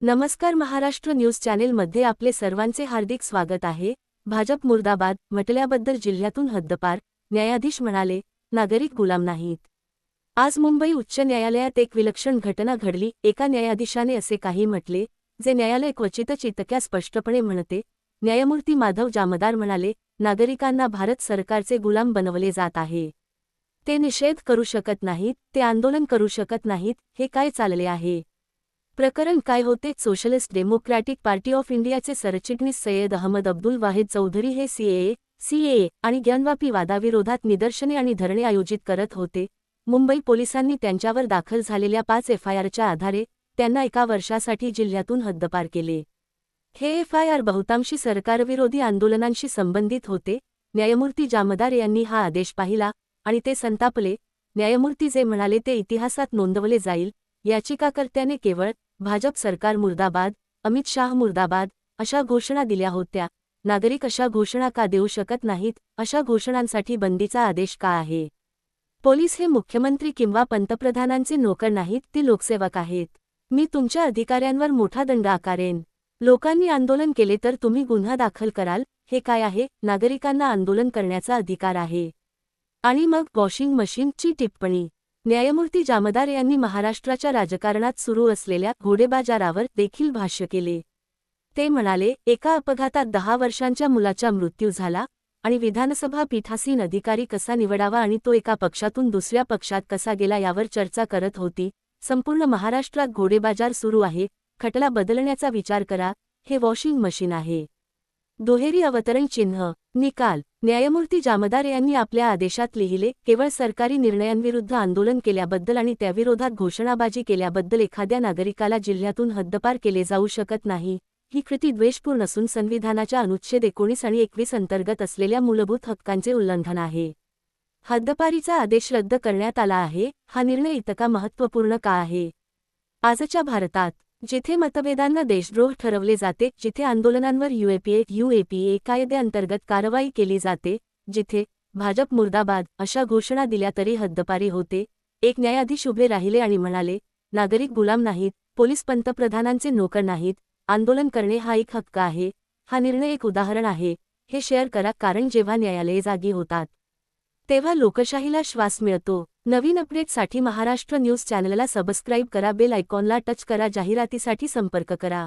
नमस्कार. महाराष्ट्र न्यूज चॅनेलमध्ये आपले सर्वांचे हार्दिक स्वागत आहे. भाजप मुर्दाबाद म्हटल्याबद्दल जिल्ह्यातून हद्दपार. न्यायाधीश म्हणाले, नागरिक गुलाम नाहीत. आज मुंबई उच्च न्यायालयात एक विलक्षण घटना घडली. एका न्यायाधीशाने असे काही म्हटले जे न्यायालय क्वचितच इतक्या स्पष्टपणे म्हणते. न्यायमूर्ती माधव जामदार म्हणाले, नागरिकांना भारत सरकारचे गुलाम बनवले जात आहे. ते निषेध करू शकत नाहीत, ते आंदोलन करू शकत नाहीत. हे काय चालले आहे? प्रकरण काय होते? सोशलिस्ट डेमोक्रॅटिक पार्टी ऑफ इंडियाचे सरचिटणीस सय्यद अहमद अब्दुल वाहिद चौधरी हे सीएए आणि ज्ञानवापी वादाविरोधात निदर्शने आणि धरणे आयोजित करत होते. मुंबई पोलिसांनी त्यांच्यावर दाखल झालेल्या 5 एफआयआरच्या आधारे त्यांना 1 वर्षासाठी जिल्ह्यातून हद्दपार केले. हे एफआयआर बहुतांशी सरकारविरोधी आंदोलनांशी संबंधित होते. न्यायमूर्ती जामदार यांनी हा आदेश पाहिला आणि ते संतापले. न्यायमूर्ती जे म्हणाले ते इतिहासात नोंदवले जाईल. याचिकाकर्त्याने केवळ भाजप सरकार मुर्दाबाद, अमित शाह मुर्दाबाद अशा घोषणा दिल्या होत्या. नागरिक अशा घोषणा का देऊ शकत नाहीत? अशा घोषणांसाठी बंदीचा आदेश का आहे? पोलीस हे मुख्यमंत्री किंवा पंतप्रधानांचे नोकर नाहीत, ते लोकसेवक आहेत. मी तुमच्या अधिकाऱ्यांवर मोठा दंड आकारेन. लोकांनी आंदोलन केले तर तुम्ही गुन्हा दाखल कराल. हे काय आहे? नागरिकांना आंदोलन करण्याचा अधिकार आहे. आणि मग वॉशिंग मशीनची टिप्पणी. न्यायमूर्ती जामदार यांनी महाराष्ट्राच्या राजकारणात सुरू असलेल्या घोडेबाजारावर देखील भाष्य केले. ते म्हणाले, एका अपघातात 10 वर्षांच्या मुलाचा मृत्यू झाला आणि विधानसभा पीठासीन अधिकारी कसा निवडावा आणि तो एका पक्षातून दुसऱ्या पक्षात कसा गेला यावर चर्चा करत होती. संपूर्ण महाराष्ट्रात घोडेबाजार सुरू आहे. खटला बदलण्याचा विचार करा. हे वॉशिंग मशीन आहे. दुहेरी अवतरण चिन्ह. निकाल. न्यायमूर्ती जामदार यांनी आपल्या आदेशात लिहिले, केवळ सरकारी निर्णयांविरुद्ध आंदोलन केल्याबद्दल आणि त्याविरोधात घोषणाबाजी केल्याबद्दल एखाद्या नागरिकाला जिल्ह्यातून हद्दपार केले जाऊ शकत नाही. ही कृती द्वेषपूर्ण असून संविधानाच्या अनुच्छेद 19 आणि 21 अंतर्गत असलेल्या मूलभूत हक्कांचे उल्लंघन आहे. हद्दपारीचा आदेश रद्द करण्यात आला आहे. हा निर्णय इतका महत्त्वपूर्ण का आहे? आजच्या भारतात जिथे मतभेदांना देशद्रोह ठरवले जाते, जिथे आंदोलनांवर यूएपीए कायद्याअंतर्गत कारवाई केली जाते, जिथे भाजप मुर्दाबाद अशा घोषणा दिल्या तरी हद्दपारी होते. एक न्यायाधीश उभे राहिले आणि म्हणाले, नागरिक गुलाम नाहीत, पोलीस पंतप्रधानांचे नोकर नाहीत, आंदोलन करणे हा एक हक्क आहे. हा निर्णय एक उदाहरण आहे. हे शेअर करा, कारण जेव्हा न्यायालये जागी होतात तेव्हा लोकशाहीला श्वास मिळतो. नवीन अपडेट्ससाठी महाराष्ट्र न्यूज चॅनलला सबस्क्राईब करा. बेल आयकॉनला टच करा. जाहिरातीसाठी संपर्क करा.